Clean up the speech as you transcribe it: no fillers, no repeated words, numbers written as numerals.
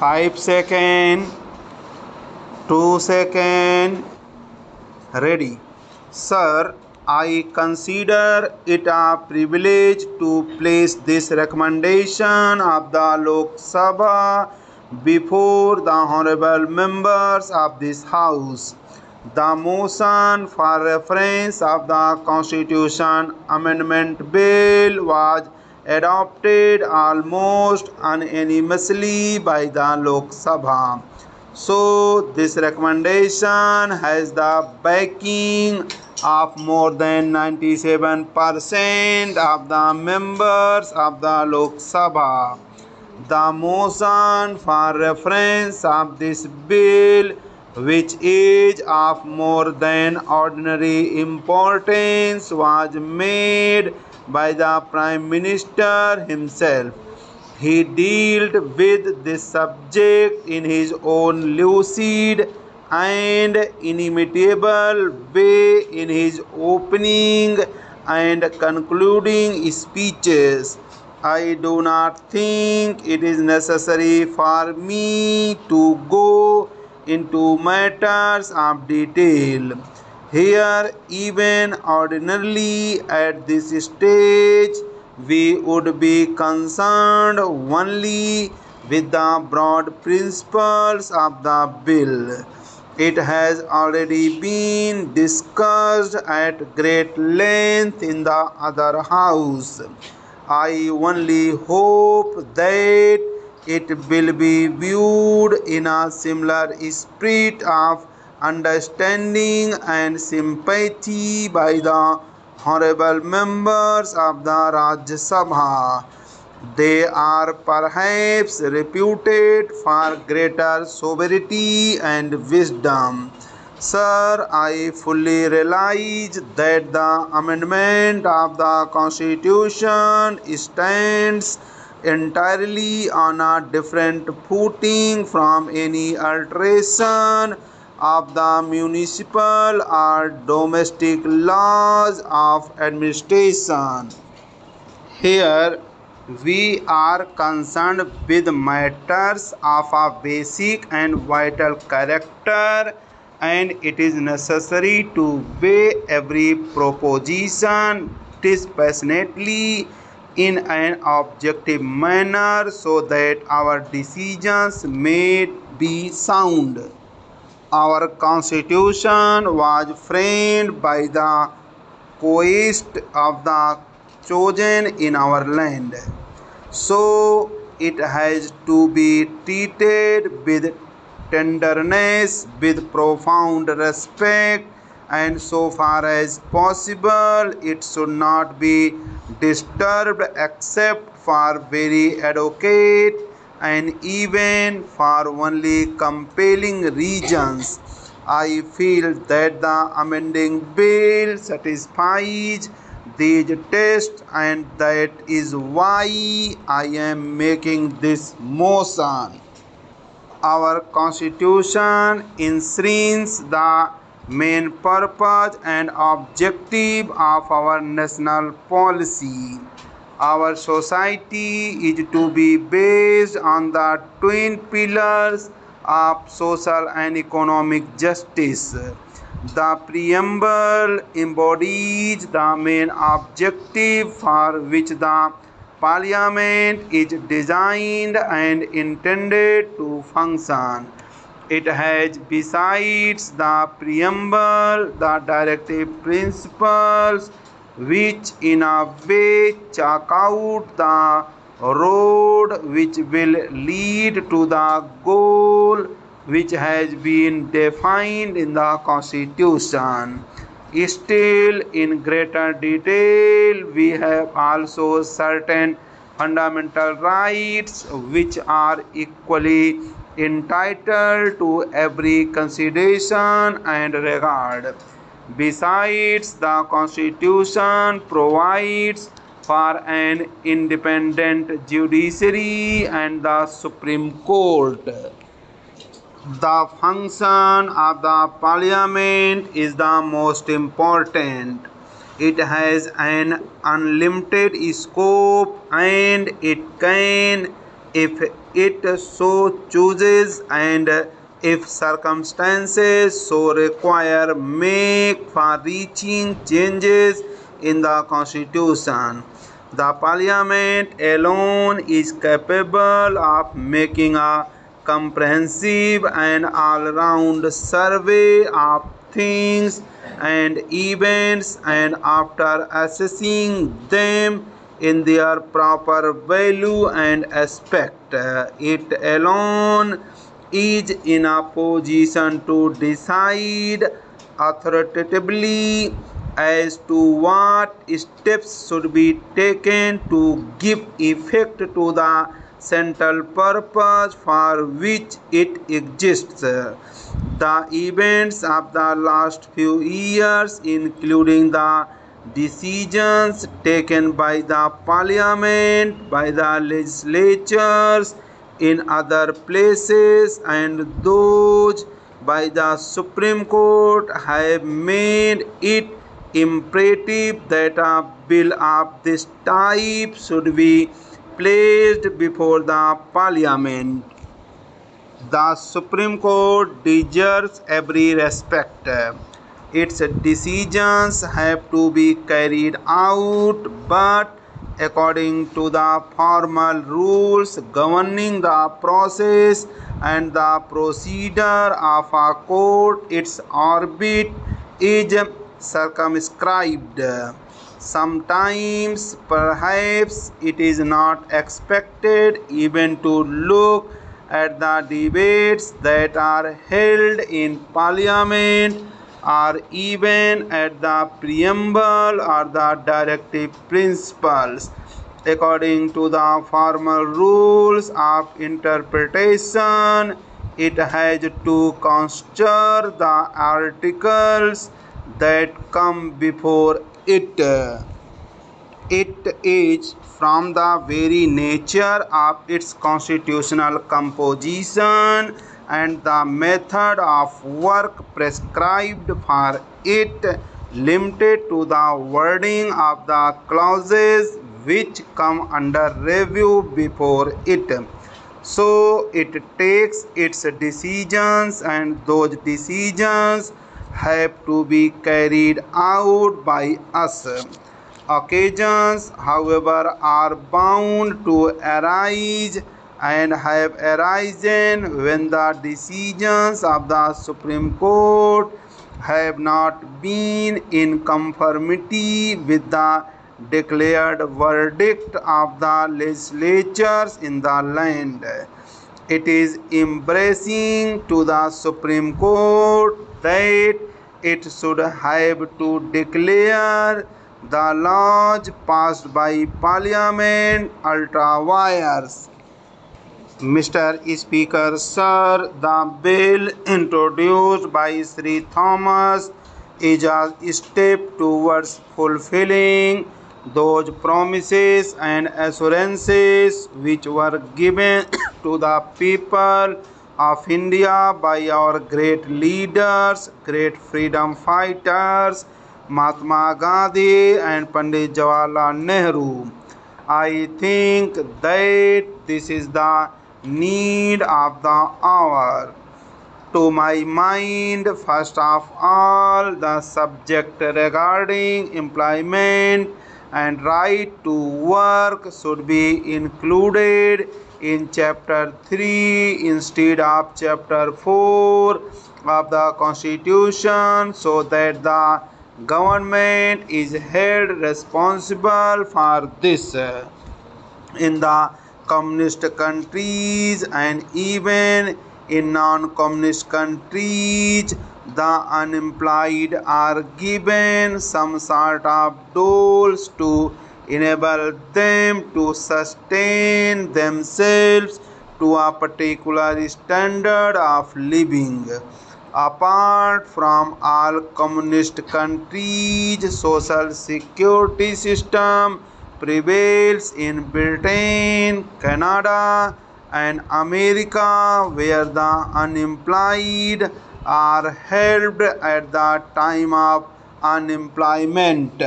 5 seconds, 2 seconds, ready. Sir, I consider it a privilege to place this recommendation of the Lok Sabha before the honorable members of this House. The motion for reference of the Constitution Amendment Bill was adopted almost unanimously by the Lok Sabha. So this recommendation has the backing of more than 97% of the members of the Lok Sabha. The motion for reference of this bill, which is of more than ordinary importance, was made by the Prime Minister himself. He dealt with this subject in his own lucid and inimitable way in his opening and concluding speeches. I do not think it is necessary for me to go into matters of detail here. Even ordinarily at this stage, we would be concerned only with the broad principles of the bill. It has already been discussed at great length in the other house. I only hope that it will be viewed in a similar spirit of understanding and sympathy by the honorable members of the Rajya Sabha. They are perhaps reputed for greater sobriety and wisdom. Sir, I fully realize that the amendment of the Constitution stands entirely on a different footing from any alteration of the municipal or domestic laws of administration. Here we are concerned with matters of a basic and vital character, and it is necessary to weigh every proposition dispassionately in an objective manner so that our decisions may be sound. Our Constitution was framed by the coest of the chosen in our land. So it has to be treated with tenderness, with profound respect, and so far as possible, it should not be disturbed except for very adequate and even for only compelling reasons. I feel that the amending bill satisfies these tests, and that is why I am making this motion. Our Constitution enshrines the main purpose and objective of our national policy. Our society is to be based on the twin pillars of social and economic justice. The preamble embodies the main objective for which the Parliament is designed and intended to function. It has, besides the preamble, the directive principles which in a way chalk out the road which will lead to the goal which has been defined in the Constitution. Still, in greater detail, we have also certain fundamental rights which are equally entitled to every consideration and regard. Besides, the Constitution provides for an independent judiciary and the Supreme Court. The function of the Parliament is the most important. It has an unlimited scope and it can if it so chooses and if circumstances so require, make far-reaching changes in the Constitution. The Parliament alone is capable of making a comprehensive and all-round survey of things and events, and after assessing them in their proper value and aspect, it alone is in a position to decide authoritatively as to what steps should be taken to give effect to the central purpose for which it exists. The events of the last few years, including the decisions taken by the Parliament, by the legislatures in other places, and those by the Supreme Court, have made it imperative that a bill of this type should be placed before the Parliament. The Supreme Court deserves every respect. Its decisions have to be carried out, but according to the formal rules governing the process and the procedure of a court, its orbit is circumscribed. Sometimes, perhaps, it is not expected even to look at the debates that are held in Parliament, or even at the preamble or the directive principles. According to the formal rules of interpretation, it has to consider the articles that come before it. It is from the very nature of its constitutional composition and the method of work prescribed for it, limited to the wording of the clauses which come under review before it. So it takes its decisions, and those decisions have to be carried out by us. Occasions, however, are bound to arise and have arisen when the decisions of the Supreme Court have not been in conformity with the declared verdict of the legislatures in the land. It is embracing to the Supreme Court that it should have to declare the laws passed by Parliament ultra vires. Mr. Speaker, sir, the bill introduced by Sri Thomas is a step towards fulfilling those promises and assurances which were given to the people of India by our great leaders, great freedom fighters, Mahatma Gandhi and Pandit Jawaharlal Nehru. I think that this is the need of the hour. To my mind, first of all, the subject regarding employment and right to work should be included in chapter 3 instead of chapter 4 of the Constitution, so that the government is held responsible for this. In the communist countries and even in non-communist countries, the unemployed are given some sort of doles to enable them to sustain themselves to a particular standard of living. Apart from all communist countries, social security system prevails in Britain, Canada, and America, where the unemployed are helped at the time of unemployment.